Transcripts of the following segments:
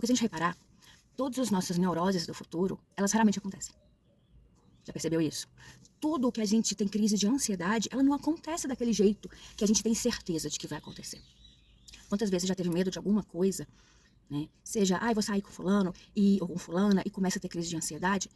Porque se a gente reparar, todas as nossas neuroses do futuro, elas raramente acontecem. Já percebeu isso? Tudo que a gente tem crise de ansiedade, ela não acontece daquele jeito que a gente tem certeza de que vai acontecer. Quantas vezes você já teve medo de alguma coisa, né? Seja, vou sair com fulano ou com fulana e começa a ter crise de ansiedade,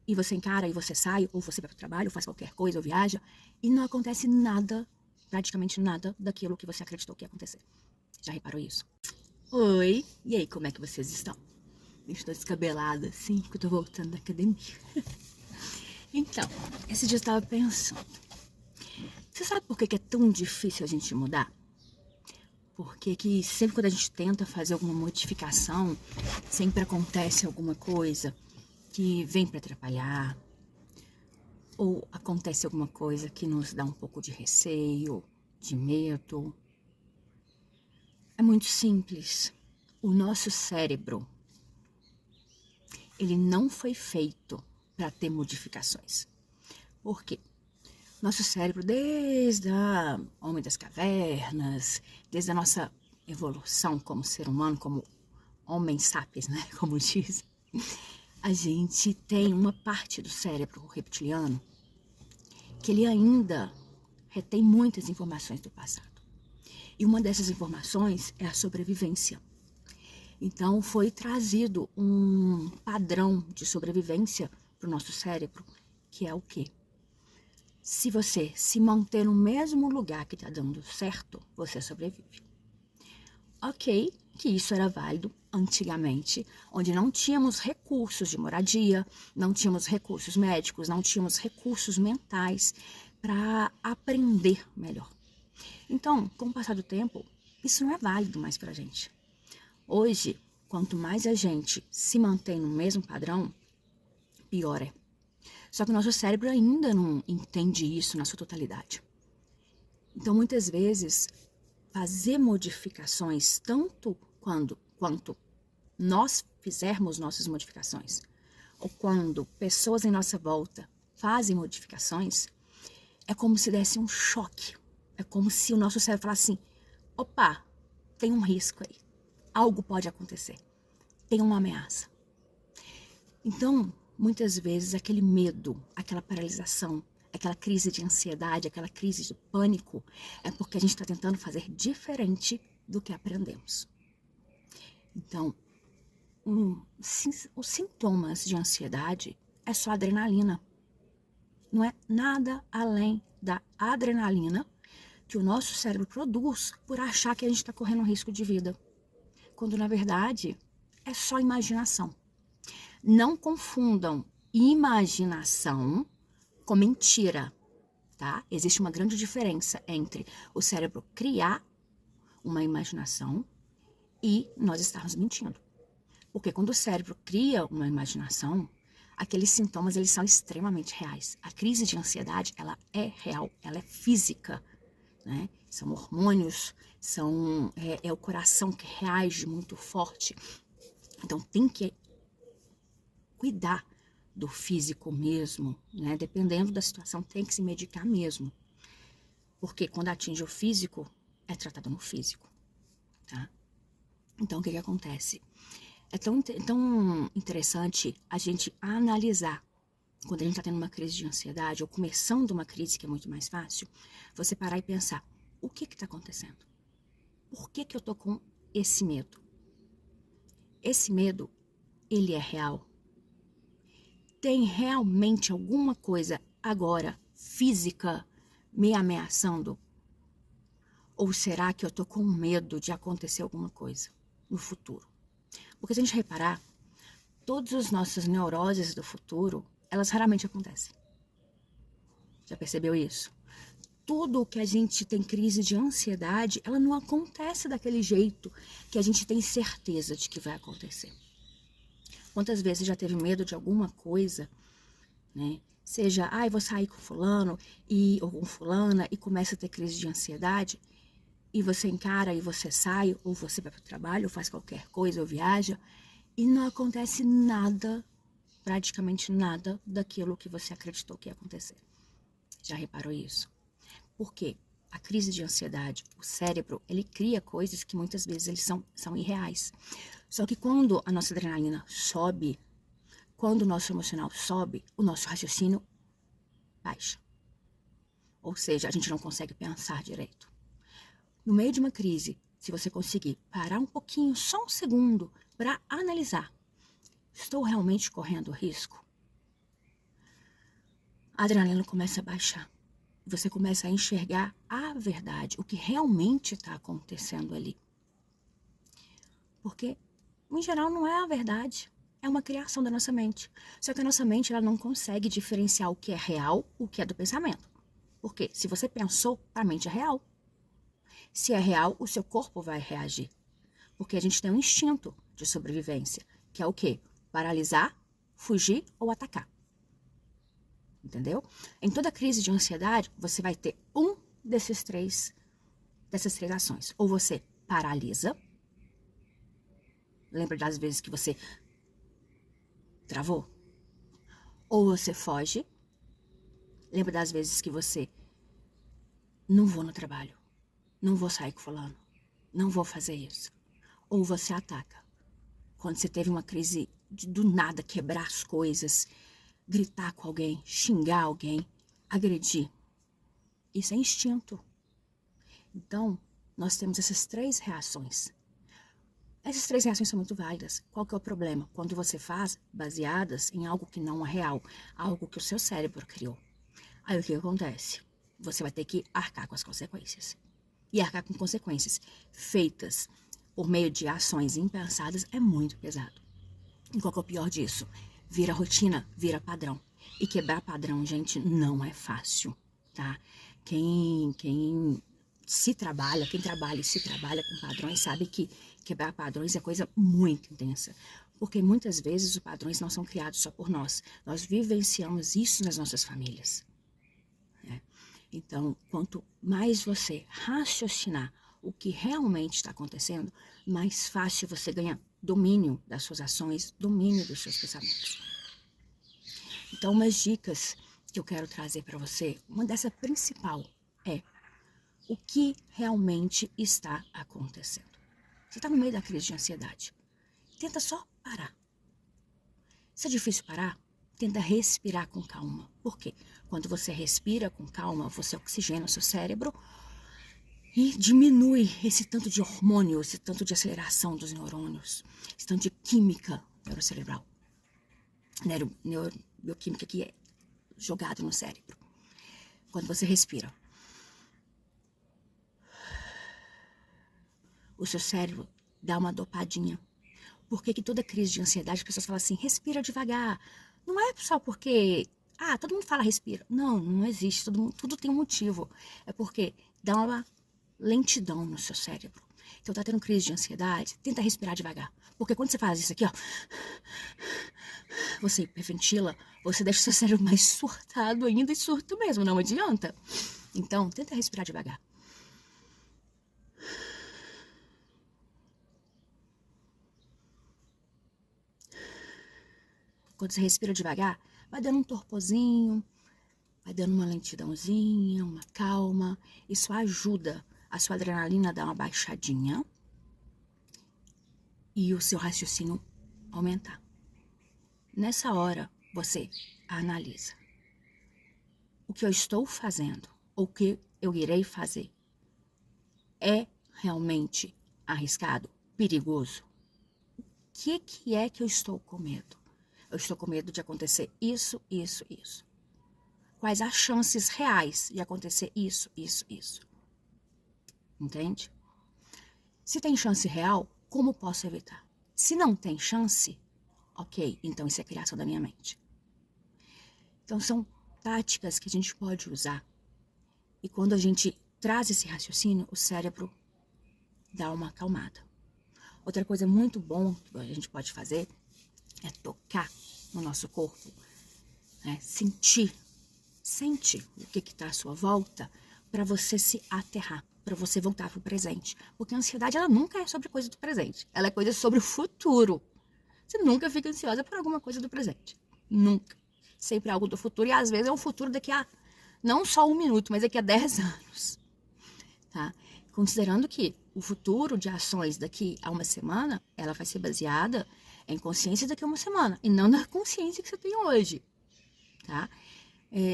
e você encara e você sai, ou você vai para o trabalho, ou faz qualquer coisa, ou viaja, e não acontece nada, praticamente nada, daquilo que você acreditou que ia acontecer. Já reparou isso? Oi, e aí, como é que vocês estão? Eu estou descabelada, assim, porque eu tô voltando da academia. Então, esse dia eu estava pensando, você sabe por que é tão difícil a gente mudar? Porque que sempre quando a gente tenta fazer alguma modificação, sempre acontece alguma coisa que vem para atrapalhar, ou acontece alguma coisa que nos dá um pouco de receio, de medo. É muito simples. O nosso cérebro, ele não foi feito para ter modificações. Por quê? Nosso cérebro, desde a Homem das Cavernas, desde a nossa evolução como ser humano, como homem sapiens, né, como dizem, a gente tem uma parte do cérebro reptiliano que ele ainda retém muitas informações do passado. E uma dessas informações é a sobrevivência. Então foi trazido um padrão de sobrevivência para o nosso cérebro, que é o quê? Se você se manter no mesmo lugar que está dando certo, você sobrevive. Ok, que isso era válido antigamente, onde não tínhamos recursos de moradia, não tínhamos recursos médicos, não tínhamos recursos mentais para aprender melhor. Então, com o passar do tempo, isso não é válido mais para a gente. Hoje, quanto mais a gente se mantém no mesmo padrão, pior é. Só que o nosso cérebro ainda não entende isso na sua totalidade. Então, muitas vezes, fazer modificações, tanto quanto nós fizermos nossas modificações, ou quando pessoas em nossa volta fazem modificações, é como se desse um choque. É como se o nosso cérebro falasse assim, opa, tem um risco aí. Algo pode acontecer. Tem uma ameaça. Então, muitas vezes, aquele medo, aquela paralisação, aquela crise de ansiedade, aquela crise de pânico, é porque a gente está tentando fazer diferente do que aprendemos. Então, os sintomas de ansiedade é só adrenalina. Não é nada além da adrenalina que o nosso cérebro produz por achar que a gente está correndo um risco de vida. Quando, na verdade, é só imaginação. Não confundam imaginação com mentira, tá? Existe uma grande diferença entre o cérebro criar uma imaginação e nós estarmos mentindo. Porque quando o cérebro cria uma imaginação, aqueles sintomas, eles são extremamente reais. A crise de ansiedade, ela é real, ela é física, né? São hormônios, é o coração que reage muito forte. Então, tem que cuidar do físico mesmo, né? Dependendo da situação, tem que se medicar mesmo. Porque quando atinge o físico, é tratado no físico, tá? Então, o que acontece? É tão interessante a gente analisar, quando a gente está tendo uma crise de ansiedade, ou começando uma crise que é muito mais fácil, você parar e pensar, o que está acontecendo? Por que eu tô com esse medo? Esse medo, ele é real? Tem realmente alguma coisa agora, física, me ameaçando? Ou será que eu tô com medo de acontecer alguma coisa no futuro? Porque se a gente reparar, todas as nossas neuroses do futuro, elas raramente acontecem. Já percebeu isso? Tudo que a gente tem crise de ansiedade, ela não acontece daquele jeito que a gente tem certeza de que vai acontecer. Quantas vezes já teve medo de alguma coisa, né? Seja, vou sair com fulano ou com fulana e começa a ter crise de ansiedade, e você encara e você sai, ou você vai para o trabalho, ou faz qualquer coisa, ou viaja, e não acontece nada, praticamente nada, daquilo que você acreditou que ia acontecer. Já reparou isso? Por quê? A crise de ansiedade, o cérebro, ele cria coisas que muitas vezes eles são irreais. Só que quando a nossa adrenalina sobe, quando o nosso emocional sobe, o nosso raciocínio baixa. Ou seja, a gente não consegue pensar direito. No meio de uma crise, se você conseguir parar um pouquinho, só um segundo, para analisar, estou realmente correndo risco? A adrenalina começa a baixar. Você começa a enxergar a verdade, o que realmente está acontecendo ali. Porque, em geral, não é a verdade. É uma criação da nossa mente. Só que a nossa mente ela não consegue diferenciar o que é real, o que é do pensamento. Porque se você pensou, a mente é real. Se é real, o seu corpo vai reagir. Porque a gente tem um instinto de sobrevivência, que é o quê? Paralisar, fugir ou atacar. Entendeu? Em toda crise de ansiedade, você vai ter dessas três ações. Ou você paralisa. Lembra das vezes que você travou? Ou você foge. Lembra das vezes que você não vou no trabalho, não vou sair com fulano, não vou fazer isso. Ou você ataca. Quando você teve uma crise de do nada quebrar as coisas, gritar com alguém, xingar alguém, agredir. Isso é instinto. Então, nós temos essas três reações. Essas três reações são muito válidas. Qual que é o problema? Quando você faz baseadas em algo que não é real, algo que o seu cérebro criou. Aí o que acontece? Você vai ter que arcar com as consequências. E arcar com consequências feitas por meio de ações impensadas é muito pesado. E qual que é o pior disso? Vira rotina, vira padrão. E quebrar padrão, gente, não é fácil, tá? Quem trabalha e se trabalha com padrões sabe que quebrar padrões é coisa muito intensa. Porque muitas vezes os padrões não são criados só por nós. Nós vivenciamos isso nas nossas famílias. Né? Então, quanto mais você raciocinar o que realmente está acontecendo, mais fácil você ganha domínio das suas ações, domínio dos seus pensamentos. Então, umas dicas que eu quero trazer para você, uma dessa principal é o que realmente está acontecendo. Você está no meio da crise de ansiedade. Tenta só parar. Se é difícil parar, tenta respirar com calma. Por quê? Quando você respira com calma, você oxigena o seu cérebro e diminui esse tanto de hormônio, esse tanto de aceleração dos neurônios, esse tanto de química neurocerebral, bioquímica que é jogado no cérebro. Quando você respira, o seu cérebro dá uma dopadinha. Por que toda crise de ansiedade as pessoas falam assim, respira devagar? Não é só porque, todo mundo fala respira. Não, não existe, tudo tem um motivo. É porque dá uma lentidão no seu cérebro. Então tá tendo crise de ansiedade, tenta respirar devagar. Porque quando você faz isso aqui, ó, você hiperventila, você deixa o seu cérebro mais surtado ainda e surto mesmo, não adianta. Então, tenta respirar devagar. Quando você respira devagar, vai dando um torporzinho, vai dando uma lentidãozinha, uma calma. Isso ajuda a sua adrenalina a dar uma baixadinha e o seu raciocínio aumentar. Nessa hora, você analisa. O que eu estou fazendo, ou o que eu irei fazer, é realmente arriscado, perigoso? O que é que eu estou com medo? Eu estou com medo de acontecer isso, isso, isso. Quais as chances reais de acontecer isso, isso, isso? Entende? Se tem chance real, como posso evitar? Se não tem chance, ok, então isso é criação da minha mente. Então são táticas que a gente pode usar. E quando a gente traz esse raciocínio, o cérebro dá uma acalmada. Outra coisa muito bom que a gente pode fazer é tocar no nosso corpo, né? Sente o que está à sua volta para você se aterrar, para você voltar para o presente. Porque a ansiedade, ela nunca é sobre coisa do presente. Ela é coisa sobre o futuro. Você nunca fica ansiosa por alguma coisa do presente. Nunca. Sempre algo do futuro. E às vezes é um futuro daqui a, não só 1 minuto, mas daqui a 10 anos. Tá? considerando que o futuro de ações daqui a uma semana, ela vai ser baseada em consciência daqui a uma semana, e não na consciência que você tem hoje, tá?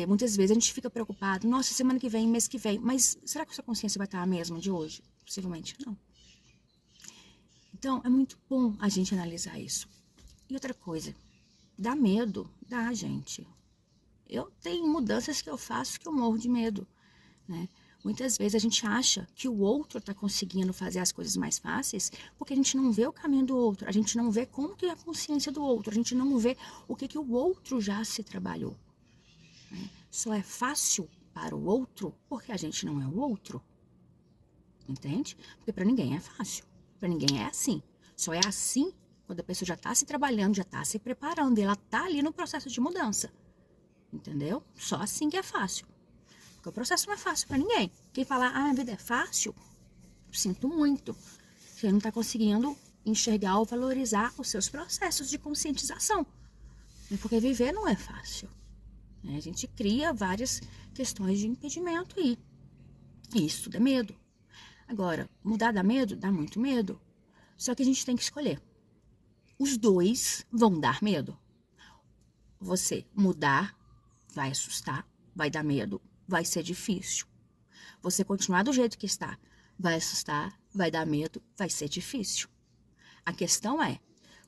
Muitas vezes a gente fica preocupado, nossa, semana que vem, mês que vem, mas será que a sua consciência vai estar a mesma de hoje? Possivelmente não. Então, é muito bom a gente analisar isso. E outra coisa, dá medo? Dá, gente. Eu tenho mudanças que eu faço que eu morro de medo, né? Muitas vezes a gente acha que o outro está conseguindo fazer as coisas mais fáceis porque a gente não vê o caminho do outro, a gente não vê como que é a consciência do outro, a gente não vê o que o outro já se trabalhou. Né? Só é fácil para o outro porque a gente não é o outro. Entende? Porque para ninguém é fácil, para ninguém é assim. Só é assim quando a pessoa já está se trabalhando, já está se preparando, e ela está ali no processo de mudança. Entendeu? Só assim que é fácil. Porque o processo não é fácil para ninguém. Quem falar, a vida é fácil, sinto muito. Você não está conseguindo enxergar ou valorizar os seus processos de conscientização. Porque viver não é fácil. A gente cria várias questões de impedimento aí. E isso dá medo. Agora, mudar dá medo? Dá muito medo. Só que a gente tem que escolher. Os dois vão dar medo. Você mudar vai assustar, vai dar medo, vai ser difícil. Você continuar do jeito que está, vai assustar, vai dar medo, vai ser difícil. A questão é,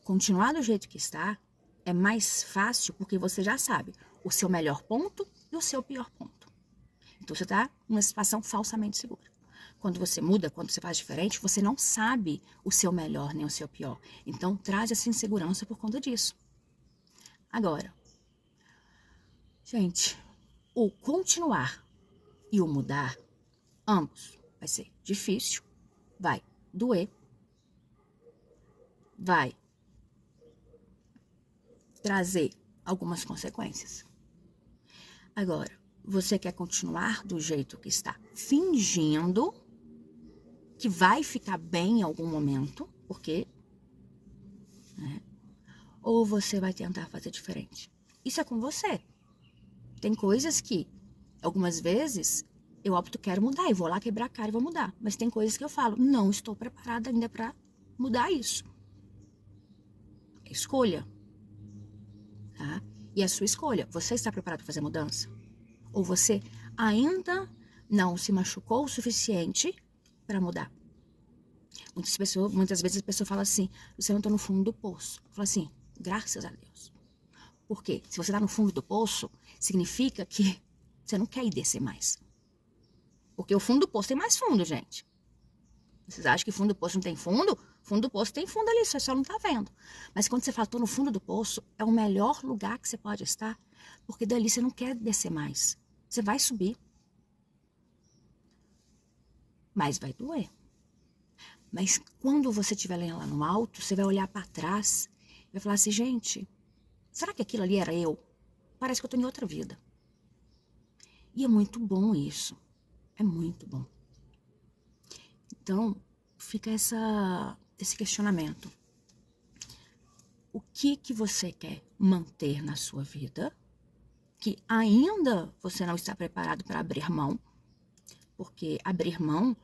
continuar do jeito que está é mais fácil porque você já sabe o seu melhor ponto e o seu pior ponto. Então você está numa situação falsamente segura. Quando você muda, quando você faz diferente, você não sabe o seu melhor nem o seu pior. Então traz essa insegurança por conta disso. Agora, gente, o continuar e o mudar, ambos, vai ser difícil, vai doer, vai trazer algumas consequências. Agora, você quer continuar do jeito que está, fingindo que vai ficar bem em algum momento, porque, né? Ou você vai tentar fazer diferente. Isso é com você. Tem coisas que, algumas vezes, eu opto, quero mudar, e vou lá quebrar a cara e vou mudar. Mas tem coisas que eu falo, não estou preparada ainda para mudar isso. É escolha. Tá? E a sua escolha, você está preparado para fazer mudança? Ou você ainda não se machucou o suficiente para mudar? Muitas vezes a pessoa fala assim, você não está no fundo do poço. Fala assim, graças a Deus. Porque se você está no fundo do poço, significa que você não quer ir descer mais. Porque o fundo do poço tem mais fundo, gente. Vocês acham que fundo do poço não tem fundo? Fundo do poço tem fundo ali, você só não tá vendo. Mas quando você fala, tô no fundo do poço, é o melhor lugar que você pode estar, porque dali você não quer descer mais. Você vai subir. Mas vai doer. Mas quando você estiver lá no alto, você vai olhar para trás e vai falar assim, gente, será que aquilo ali era eu? Parece que eu tô em outra vida. E é muito bom isso. É muito bom. Então, fica esse questionamento. O que você quer manter na sua vida que ainda você não está preparado para abrir mão? Porque abrir mão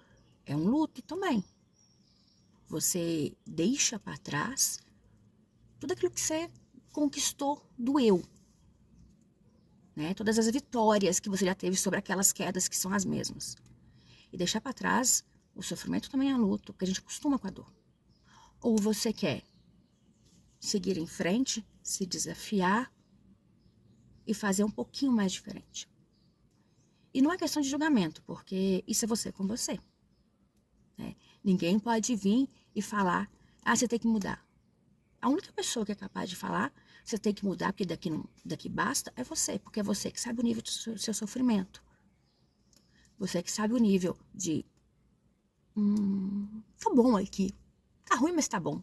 é um luto também. Você deixa para trás tudo aquilo que você conquistou do eu. Né? Todas as vitórias que você já teve sobre aquelas quedas que são as mesmas. E deixar para trás o sofrimento também é luto, porque a gente acostuma com a dor. Ou você quer seguir em frente, se desafiar e fazer um pouquinho mais diferente. E não é questão de julgamento, porque isso é você com você. Né? Ninguém pode vir e falar, você tem que mudar. A única pessoa que é capaz de falar, você tem que mudar, porque daqui basta, é você, porque é você que sabe o nível do seu sofrimento. Você que sabe o nível de, tá bom aqui, tá ruim, mas tá bom.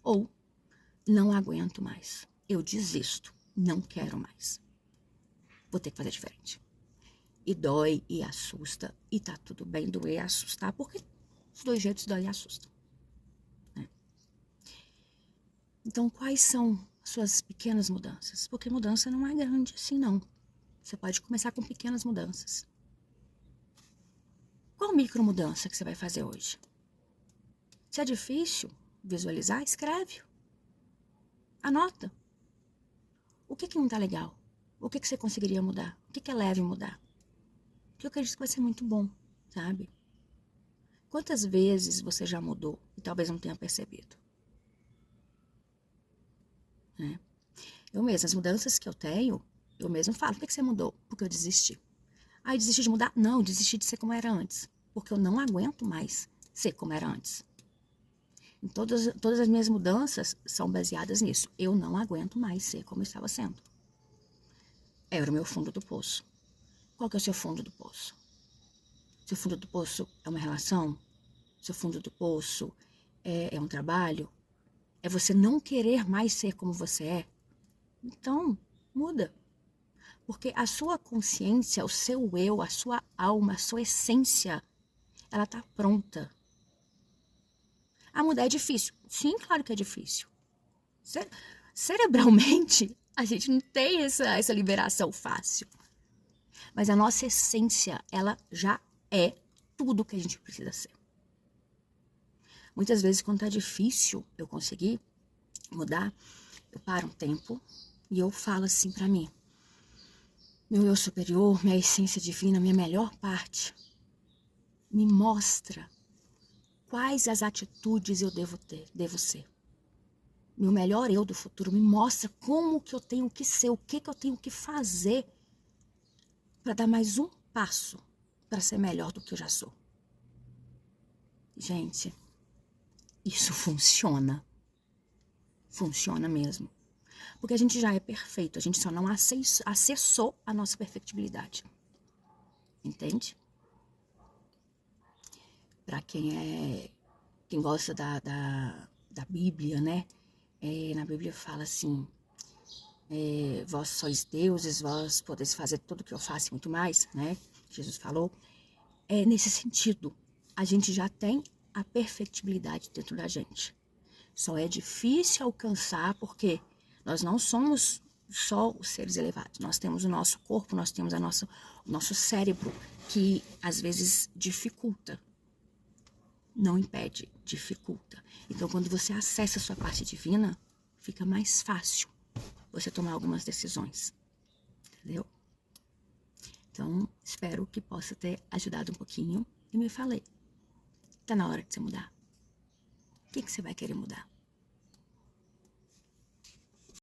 Ou, não aguento mais, eu desisto, não quero mais. Vou ter que fazer diferente. E dói, e assusta, e tá tudo bem doer e assustar, porque os dois jeitos dói e assusta. Né? Então, quais são as suas pequenas mudanças? Porque mudança não é grande assim, não. Você pode começar com pequenas mudanças. Qual micromudança que você vai fazer hoje? Se é difícil visualizar, escreve. Anota. O que não tá legal? O que você conseguiria mudar? O que é leve mudar? Porque eu acredito que vai ser muito bom, sabe? Quantas vezes você já mudou e talvez não tenha percebido? Né? Eu mesma, as mudanças que eu tenho, eu mesma falo, por que você mudou? Porque eu desisti. Ah, eu desisti de mudar? Não, eu desisti de ser como era antes. Porque eu não aguento mais ser como era antes. E todas as minhas mudanças são baseadas nisso. Eu não aguento mais ser como eu estava sendo. Era o meu fundo do poço. Qual que é o seu fundo do poço? Seu fundo do poço é uma relação? Seu fundo do poço é um trabalho? É você não querer mais ser como você é? Então, muda. Porque a sua consciência, o seu eu, a sua alma, a sua essência, ela está pronta. A mudar é difícil. Sim, claro que é difícil. Cerebralmente, a gente não tem essa liberação fácil. Mas a nossa essência, ela já é tudo que a gente precisa ser. Muitas vezes, quando tá difícil eu conseguir mudar, eu paro um tempo e eu falo assim pra mim: meu eu superior, minha essência divina, minha melhor parte, me mostra quais as atitudes eu devo ser. Meu melhor eu do futuro me mostra como que eu tenho que ser, o que eu tenho que fazer para dar mais um passo para ser melhor do que eu já sou. Gente, isso funciona. Funciona mesmo. Porque a gente já é perfeito, a gente só não acessou a nossa perfectibilidade. Entende? Para quem gosta da Bíblia, né? Na Bíblia fala assim: vós sois deuses, vós podeis fazer tudo o que eu faço e muito mais, né? Jesus falou. Nesse sentido, a gente já tem a perfectibilidade dentro da gente. Só é difícil alcançar porque nós não somos só os seres elevados. Nós temos o nosso corpo, nós temos o nosso cérebro, que às vezes dificulta. Não impede, dificulta. Então, quando você acessa a sua parte divina, fica mais fácil você tomar algumas decisões. Entendeu? Então, espero que possa ter ajudado um pouquinho. E me falei, tá na hora de você mudar. O que você vai querer mudar?